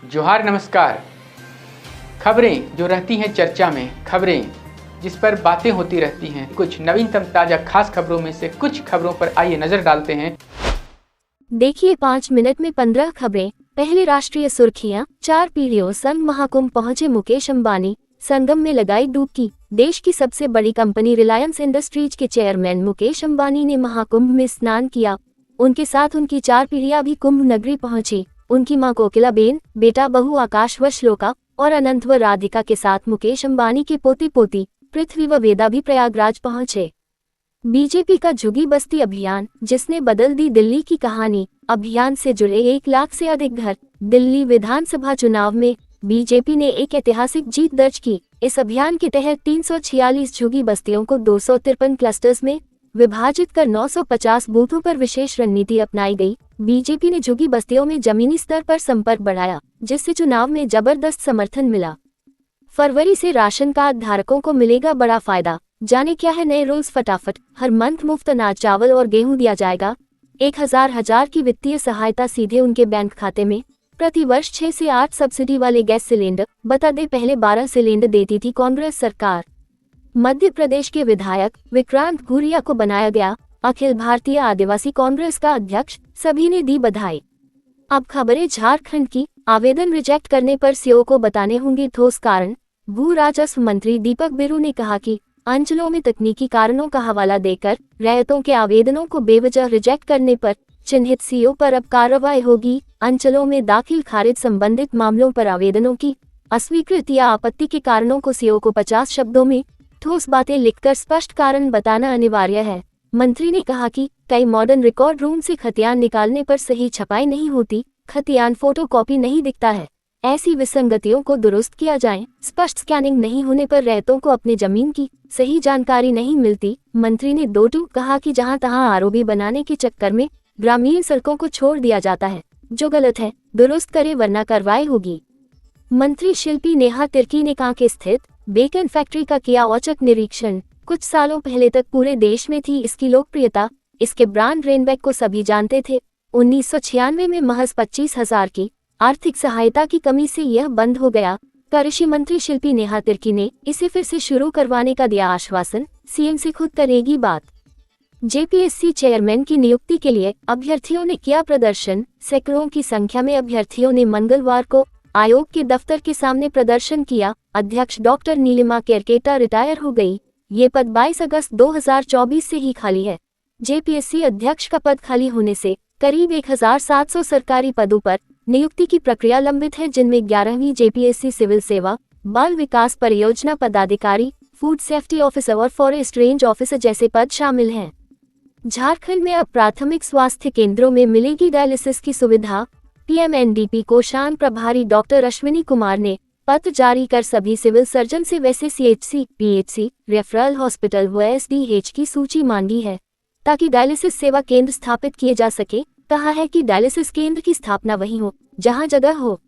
जोहार नमस्कार। खबरें जो रहती हैं चर्चा में, खबरें जिस पर बातें होती रहती हैं, कुछ नवीनतम ताजा खास खबरों में से कुछ खबरों पर आइए नजर डालते हैं। देखिए 5 मिनट में 15 खबरें। पहले राष्ट्रीय सुर्खियां। 4 पीढ़ियों संग महाकुंभ पहुंचे मुकेश अंबानी, संगम में लगाई डुबकी। देश की सबसे बड़ी कंपनी रिलायंस इंडस्ट्रीज के चेयरमैन मुकेश अंबानी ने महाकुंभ में स्नान किया। उनके साथ उनकी 4 पीढ़ियां भी कुंभ नगरी पहुंची। उनकी मां कोकिलाबेन, बेटा बहू आकाश व श्लोका और अनंत व राधिका के साथ मुकेश अंबानी के पोते पोती पृथ्वी व वेदा भी प्रयागराज पहुंचे। बीजेपी का झुग्गी बस्ती अभियान, जिसने बदल दी दिल्ली की कहानी। अभियान से जुड़े 1 लाख से अधिक घर। दिल्ली विधानसभा चुनाव में बीजेपी ने एक ऐतिहासिक जीत दर्ज की। इस अभियान के तहत 346 झुग्गी बस्तियों को 253 क्लस्टर्स में विभाजित कर 950 बूथों पर विशेष रणनीति अपनाई गई। बीजेपी ने झुग्गी बस्तियों में जमीनी स्तर पर संपर्क बढ़ाया, जिससे चुनाव में जबरदस्त समर्थन मिला। फरवरी से राशन कार्ड धारकों को मिलेगा बड़ा फायदा। जाने क्या है नए रूल्स फटाफट। हर मंथ मुफ्त अनाज, चावल और गेहूं दिया जाएगा। 1000 की वित्तीय सहायता सीधे उनके बैंक खाते में। प्रति वर्ष 6 से 8 सब्सिडी वाले गैस सिलेंडर। बता दें, पहले 12 सिलेंडर देती थी कांग्रेस सरकार। मध्य प्रदेश के विधायक विक्रांत भूरिया को बनाया गया अखिल भारतीय आदिवासी कांग्रेस का अध्यक्ष। सभी ने दी बधाई। अब खबरें झारखंड की। आवेदन रिजेक्ट करने पर सीओ को बताने होंगे ठोस कारण। भू राजस्व मंत्री दीपक बिरू ने कहा कि अंचलों में तकनीकी कारणों का हवाला देकर रैयतों के आवेदनों को बेवजह रिजेक्ट करने पर चिन्हित सीओ पर अब कार्रवाई होगी। अंचलों में दाखिल खारिज संबंधित मामलों पर आवेदनों की अस्वीकृति या आपत्ति के कारणों को सीओ को 50 शब्दों में ठोस बातें लिखकर स्पष्ट कारण बताना अनिवार्य है। मंत्री ने कहा कि कई मॉडर्न रिकॉर्ड रूम से खतियान निकालने पर सही छपाई नहीं होती, खतियान फोटोकॉपी नहीं दिखता है। ऐसी विसंगतियों को दुरुस्त किया जाए। स्पष्ट स्कैनिंग नहीं होने पर रैयतों को अपने जमीन की सही जानकारी नहीं मिलती। मंत्री ने कहा कि जहां तहां आरओबी बनाने के चक्कर में ग्रामीण सड़कों को छोड़ दिया जाता है, जो गलत है। दुरुस्त करे वरना कार्रवाई होगी। मंत्री शिल्पी नेहा तिर्की ने कांके स्थित बेकन फैक्ट्री का किया औचक निरीक्षण। कुछ सालों पहले तक पूरे देश में थी इसकी लोकप्रियता। इसके ब्रांड रेनबैक को सभी जानते थे। 1996 में महज 25,000 की आर्थिक सहायता की कमी से यह बंद हो गया। कृषि मंत्री शिल्पी नेहा तिर्की ने इसे फिर से शुरू करवाने का दिया आश्वासन। सीएम से खुद करेगी बात। जेपीएससी चेयरमैन की नियुक्ति के लिए अभ्यर्थियों ने किया प्रदर्शन। सैकड़ों की संख्या में अभ्यर्थियों ने मंगलवार को आयोग के दफ्तर के सामने प्रदर्शन किया। अध्यक्ष डॉक्टर नीलिमा केरकेटा रिटायर हो गई। ये पद 22 अगस्त 2024 से ही खाली है। जेपीएससी अध्यक्ष का पद खाली होने से करीब 1700 सरकारी पदों पर नियुक्ति की प्रक्रिया लंबित है, जिनमें 11वीं जेपीएससी सिविल सेवा, बाल विकास परियोजना पदाधिकारी, फूड सेफ्टी ऑफिसर और फॉरेस्ट रेंज ऑफिसर जैसे पद शामिल हैं। झारखंड में अब प्राथमिक स्वास्थ्य केंद्रों में मिलेगी डायलिसिस की सुविधा। पीएमएनडीपी कोषांग प्रभारी डॉक्टर अश्विनी कुमार ने पत्र जारी कर सभी सिविल सर्जन से वैसे सीएचसी, पीएचसी, रेफरल हॉस्पिटल व एसडीएच की सूची मांगी है, ताकि डायलिसिस सेवा केंद्र स्थापित किए जा सके। कहा है कि डायलिसिस केंद्र की स्थापना वहीं हो जहां जगह हो।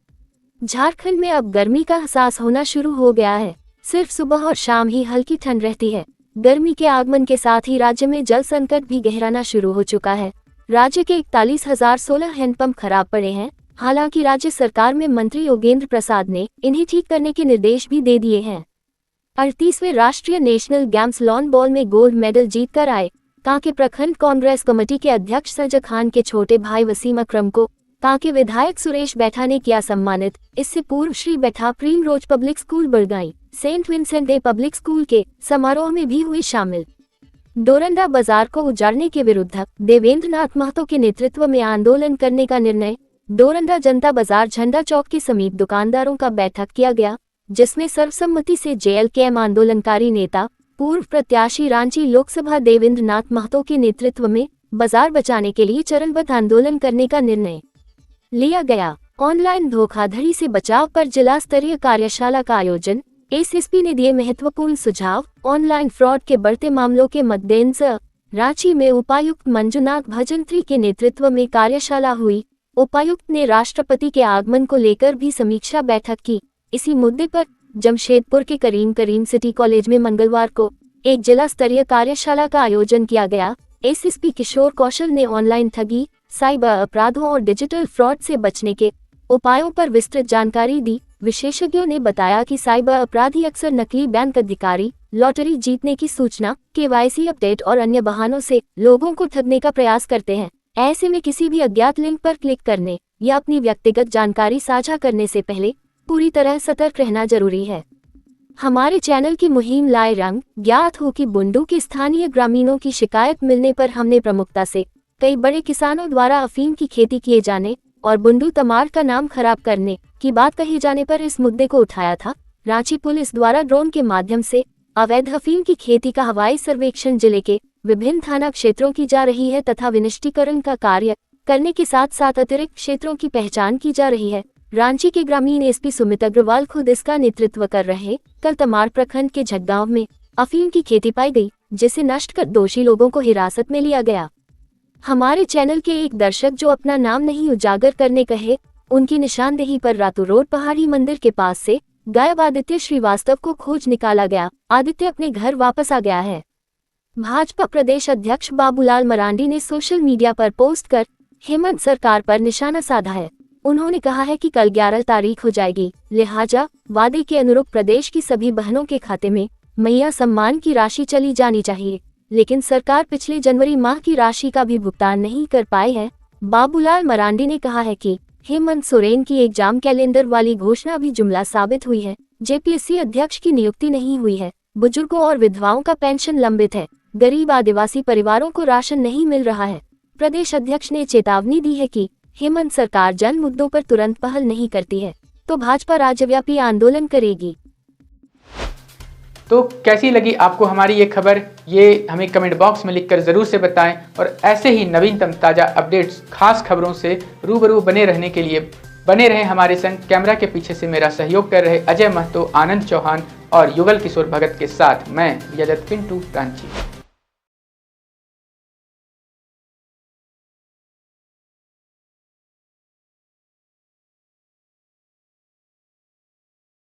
झारखंड में अब गर्मी का एहसास होना शुरू हो गया है। सिर्फ सुबह और शाम ही हल्की ठंड रहती है। गर्मी के आगमन के साथ ही राज्य में जल संकट भी गहराना शुरू हो चुका है। राज्य के 41,016 हैंडपंप खराब पड़े हैं। हालांकि राज्य सरकार में मंत्री योगेंद्र प्रसाद ने इन्हें ठीक करने के निर्देश भी दे दिए हैं। 38वें राष्ट्रीय नेशनल गेम्स लॉन बॉल में गोल्ड मेडल जीतकर आए कांके प्रखंड कांग्रेस कमेटी के अध्यक्ष संजय खान के छोटे भाई वसीम अकरम को कांके विधायक सुरेश बैठा ने किया सम्मानित। इससे पूर्व श्री बैठा Primrose public school Badgai, Saint Vincent day public school के समारोह में भी हुए शामिल। डोरंडा बाजार को उजाड़ने के विरुद्ध देवेंद्र नाथ महतो के नेतृत्व में आंदोलन करने का निर्णय। डोरंडा जनता बाजार झंडा चौक के समीप दुकानदारों का बैठक किया गया, जिसमें सर्वसम्मति से जेएलकेएम आंदोलनकारी नेता पूर्व प्रत्याशी रांची लोकसभा देवेंद्र नाथ महतो के नेतृत्व में बाजार बचाने के लिए चरणबद्ध आंदोलन करने का निर्णय लिया गया। ऑनलाइन धोखाधड़ी से बचाव पर जिला स्तरीय कार्यशाला का आयोजन। एसएसपी ने दिए महत्वपूर्ण सुझाव। ऑनलाइन फ्रॉड के बढ़ते मामलों के मद्देनजर रांची में उपायुक्त मंजुनाथ भजंत्री के नेतृत्व में कार्यशाला हुई। उपायुक्त ने राष्ट्रपति के आगमन को लेकर भी समीक्षा बैठक की। इसी मुद्दे पर जमशेदपुर के करीम सिटी कॉलेज में मंगलवार को एक जिला स्तरीय कार्यशाला का आयोजन किया गया। एसएसपी किशोर कौशल ने ऑनलाइन ठगी, साइबर अपराधों और डिजिटल फ्रॉड से बचने के उपायों पर विस्तृत जानकारी दी। विशेषज्ञों ने बताया कि साइबर अपराधी अक्सर नकली बैंक अधिकारी, लॉटरी जीतने की सूचना, केवाईसी अपडेट और अन्य बहानों से लोगों को ठगने का प्रयास करते हैं। ऐसे में किसी भी अज्ञात लिंक पर क्लिक करने या अपनी व्यक्तिगत जानकारी साझा करने से पहले पूरी तरह सतर्क रहना जरूरी है। हमारे चैनल की मुहिम लाए रंग। ज्ञात हो कि बुंडू के स्थानीय ग्रामीणों की शिकायत मिलने पर हमने प्रमुखता से कई बड़े किसानों द्वारा अफीम की खेती किए जाने और बुंडू तमाड़ का नाम खराब करने की बात कही जाने पर इस मुद्दे को उठाया था। रांची पुलिस द्वारा ड्रोन के माध्यम से अवैध अफीम की खेती का हवाई सर्वेक्षण जिले के विभिन्न थाना क्षेत्रों की जा रही है तथा विनिष्टीकरण का कार्य करने के साथ साथ अतिरिक्त क्षेत्रों की पहचान की जा रही है। रांची के ग्रामीण एसपी सुमित अग्रवाल खुद इसका नेतृत्व कर रहे। कल तमाड़ प्रखंड के झग्गांव में अफीम की खेती पाई गई, जिसे नष्ट कर दोषी लोगों को हिरासत में लिया गया। हमारे चैनल के एक दर्शक जो अपना नाम नहीं उजागर करने कहे, उनकी निशानदेही पर रातू रोड पहाड़ी मंदिर के पास से गायब आदित्य श्रीवास्तव को खोज निकाला गया। आदित्य अपने घर वापस आ गया है। भाजपा प्रदेश अध्यक्ष बाबूलाल मरांडी ने सोशल मीडिया पर पोस्ट कर हेमंत सरकार पर निशाना साधा है। उन्होंने कहा है कि कल 11 तारीख हो जाएगी, लिहाजा वादे के अनुरूप प्रदेश की सभी बहनों के खाते में मैया सम्मान की राशि चली जानी चाहिए, लेकिन सरकार पिछले जनवरी माह की राशि का भी भुगतान नहीं कर पाई है। बाबूलाल मरांडी ने कहा है कि हेमंत सोरेन की एग्जाम कैलेंडर वाली घोषणा भी जुमला साबित हुई है। जेपीएससी अध्यक्ष की नियुक्ति नहीं हुई है। बुजुर्गों और विधवाओं का पेंशन लंबित है। गरीब आदिवासी परिवारों को राशन नहीं मिल रहा है। प्रदेश अध्यक्ष ने चेतावनी दी है कि हेमंत सरकार जन मुद्दों पर तुरंत पहल नहीं करती है तो भाजपा राज्यव्यापी आंदोलन करेगी। तो कैसी लगी आपको हमारी ये खबर, ये हमें कमेंट बॉक्स में लिखकर ज़रूर से बताएं और ऐसे ही नवीनतम ताज़ा अपडेट्स, खास खबरों से रूबरू बने रहने के लिए बने रहें हमारे संग। कैमरा के पीछे से मेरा सहयोग कर रहे अजय महतो, आनंद चौहान और युगल किशोर भगत के साथ मैं यजत पिंटू रांची।